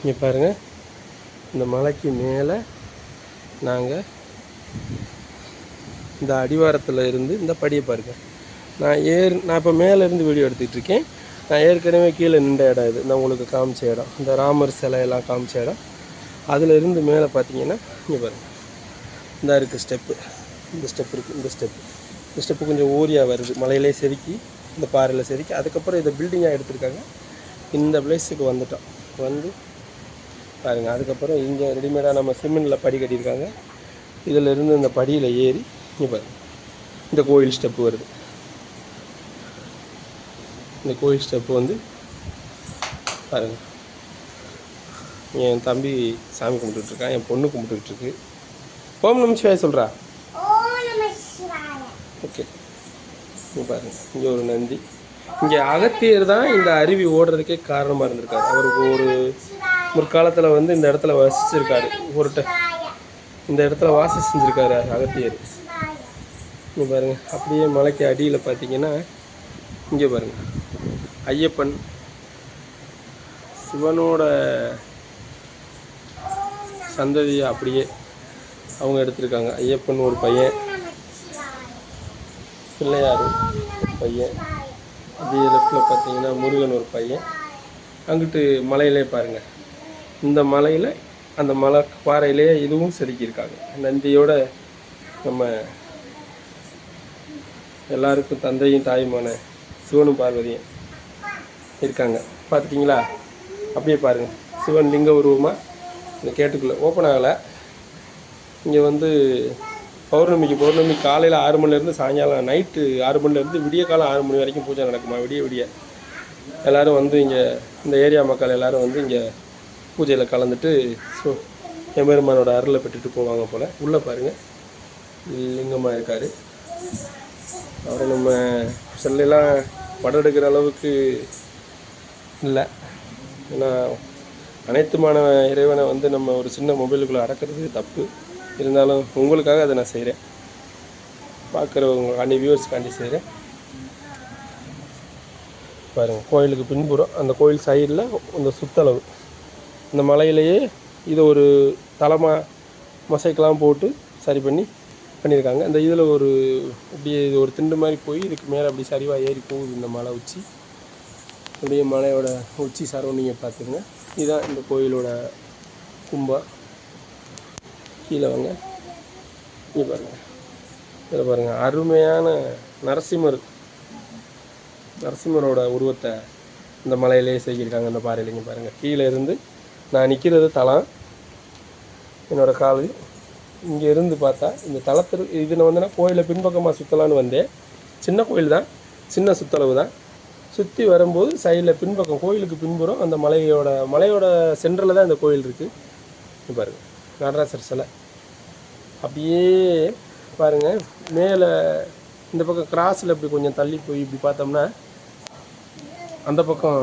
இங்கே பாருங்கள், இந்த மலைக்கு மேலே நாங்கள் இந்த அடிவாரத்தில் இருந்து இந்த படியை பாருங்கள். நான் இப்போ மேலேருந்து வீடியோ எடுத்துகிட்டு இருக்கேன். நான் ஏற்கனவே கீழே நின்ற இடம் இது. இந்த உங்களுக்கு காமிச்ச இடம், இந்த ராமர் சிலையெல்லாம் காமிச்ச இடம். அதில் இருந்து மேலே பார்த்தீங்கன்னா இங்கே பாருங்கள், இந்த இருக்குது ஸ்டெப்பு. இந்த ஸ்டெப் இருக்குது. இந்த ஸ்டெப்பு கொஞ்சம் ஓரியாக வருது, மலையிலே செதுக்கி, இந்த பாறையில் செதுக்கி. அதுக்கப்புறம் இதை பில்டிங்காக எடுத்திருக்காங்க. இந்த பிளேஸுக்கு வந்துட்டோம். வந்து பாருங்கள், அதுக்கப்புறம் இங்கே ரெடிமேடாக நம்ம சிமெண்டில் படி கட்டியிருக்காங்க. இதில் இருந்து இந்த படியில் ஏறி இங்கே பாருங்கள், இந்த கோயில் ஸ்டெப்பு வருது. இந்த கோயில் ஸ்டெப்பு வந்து பாருங்கள், என் தம்பி சாமி கும்பிட்டுட்ருக்கான், என் பொண்ணு கும்பிட்டுருக்கு. ஓம் நம சிவாய சொல்கிறா. ஓகே, இங்கே பாருங்கள், இங்கே ஒரு நந்தி. இங்கே அகத்தியர் தான் இந்த அருவி ஓடுறதுக்கே காரணமாக இருந்திருக்காரு. அவருக்கு ஒரு முற்காலத்தில் வந்து இந்த இடத்துல வசிச்சிருக்காரு. இந்த இடத்துல வாசம் செஞ்சுருக்காரு அகத்தியர். இங்கே பாருங்கள், அப்படியே மலைக்கு அடியில் பார்த்தீங்கன்னா இங்கே பாருங்கள், ஐயப்பன் சிவனோட சந்ததியை அப்படியே அவங்க எடுத்திருக்காங்க. ஐயப்பன் ஒரு பையன், பிள்ளையார் ஒரு பையன், அப்படியே லெஃப்டில் பார்த்தீங்கன்னா முருகன் ஒரு பையன். அங்கிட்டு மலையிலே பாருங்கள், இந்த மலையில் அந்த மலை பாறையிலே இதுவும் செதுக்கியிருக்காங்க. நந்தியோட நம்ம எல்லாருக்கும் தந்தையும் தாயுமான சிவனும் பார்வதியும் இருக்காங்க. பார்த்துட்டிங்களா? அப்படியே பாருங்கள், சிவன் லிங்க உருவமாக இந்த கேட்டுக்குள்ளே ஓப்பன் ஆகலை. இங்கே வந்து பௌர்ணமி காலையில் 6 மணிலேருந்து சாயங்காலம் நைட்டு 6 மணிலேருந்து விடிய காலம் 6 மணி வரைக்கும் பூஜை நடக்குமா. விடிய எல்லோரும் வந்து இங்கே இந்த ஏரியா மக்கள் எல்லோரும் வந்து இங்கே பூஜையில் கலந்துட்டு எம்பெருமானோட அருளை பெற்றுட்டு போவாங்க போல். உள்ளே பாருங்கள், லிங்கமாக இருக்கார். அவரை நம்ம செல்லாம் படம் எடுக்கிற அளவுக்கு இல்லை. ஏன்னா அனைத்துமான இறைவனை வந்து நம்ம ஒரு சின்ன மொபைலுக்குள்ளே அடக்கிறது தப்பு. இருந்தாலும் உங்களுக்காக அதை நான் செய்கிறேன், பார்க்குறவங்க வியூவர்ஸ்க்காண்டி செய்கிறேன். பாருங்கள், கோயிலுக்கு பின்புறம் அந்த கோயில் சைடில் இந்த சுற்றளவு இந்த மலையிலேயே இது ஒரு தலமாக மொசைக்கெலாம் போட்டு சரி பண்ணியிருக்காங்க. இந்த இதில் ஒரு அப்படியே இது ஒரு திண்டு மாதிரி போய் இதுக்கு மேலே அப்படி சரிவாக ஏறி போகுது இந்த மலை உச்சி. அப்படியே மலையோட உச்சி சரௌண்டிங்கை பார்த்துருங்க. இதுதான் இந்த கோயிலோட கும்பா. கீழே வாங்க, இங்கே பாருங்கள், இதில் பாருங்கள், அருமையான நரசிம்மரோட உருவத்தை இந்த மலையிலே செய்திருக்காங்க. இந்த பாறையில் இங்கே பாருங்கள், கீழே இருந்து நான் நிற்கிறது தலம், என்னோடய கால் இங்கே இருந்து பார்த்தா இந்த தளத்தில் இதில் வந்துன்னா கோயிலை பின்பக்கமாக சுற்றலான்னு வந்தேன். சின்ன கோயில் தான், சின்ன சுற்றளவு தான். சுற்றி வரும்போது சைடில் பின்பக்கம் கோயிலுக்கு பின்புறம் அந்த மலையோட சென்டரில் தான் இந்த கோயில் இருக்குது. பாருங்கள், நடராசர் சிலை. அப்படியே பாருங்கள், மேலே இந்த பக்கம் கிராஸில் இப்படி கொஞ்சம் தள்ளி போய் இப்படி பார்த்தோம்னா அந்த பக்கம்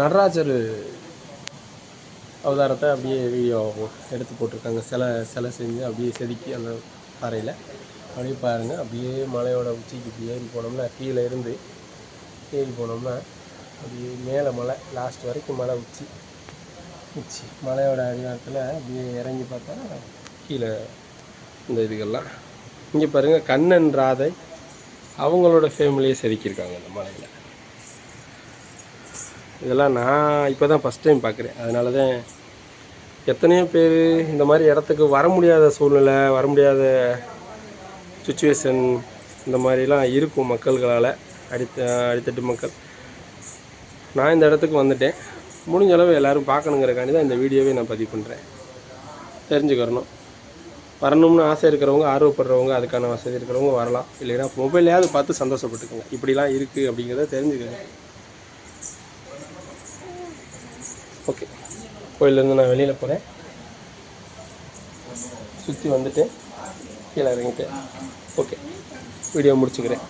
நடராஜர் அவதாரத்தை அப்படியே வீடியோ எடுத்து போட்டிருக்காங்க. சிலை செஞ்சு அப்படியே செதுக்கி அந்த பாறையில் அப்படியே பாருங்கள். அப்படியே மலையோட உச்சிக்கு இப்படி ஏறி போனோம்னா, கீழே இருந்து ஏறி போனோம்னா அப்படியே மேலே மலை லாஸ்ட் வரைக்கும் மலை உச்சி மலையோட அடிவாரத்தில் அப்படியே இறங்கி பார்த்தா கீழே இந்த இதுகள்லாம். இங்கே பாருங்கள், கண்ணன் ராதை அவங்களோட ஃபேமிலியை செதுக்கியிருக்காங்க இந்த மலையில். இதெல்லாம் நான் இப்போ தான் ஃபஸ்ட் டைம் பார்க்குறேன். அதனால தான் எத்தனையோ பேர் இந்த மாதிரி இடத்துக்கு வர முடியாத சூழ்நிலை, வர முடியாத சுச்சுவேஷன் இந்த மாதிரிலாம் இருக்கும் மக்கள்களால், அடித்தட்டு மக்கள். நான் இந்த இடத்துக்கு வந்துட்டேன். முடிஞ்ச அளவு எல்லோரும் பார்க்கணுங்கிறக்காண்டி தான் இந்த வீடியோவே நான் பதிவு பண்ணுறேன். தெரிஞ்சுக்கிறணும், வரணும்னு ஆசை இருக்கிறவங்க, ஆர்வப்படுறவங்க, அதுக்கான வசதி இருக்கிறவங்க வரலாம். இல்லைன்னா மொபைல்லையாவது பார்த்து சந்தோஷப்பட்டுக்கோங்க. இப்படிலாம் இருக்குது அப்படிங்கிறத தெரிஞ்சுக்கோங்க. ஓகே, கோயிலேருந்து நான் வெளியில் போகிறேன். சுற்றி வந்துட்டு கீழே இறங்கிட்டேன். ஓகே, வீடியோ முடிச்சுக்கிறேன்.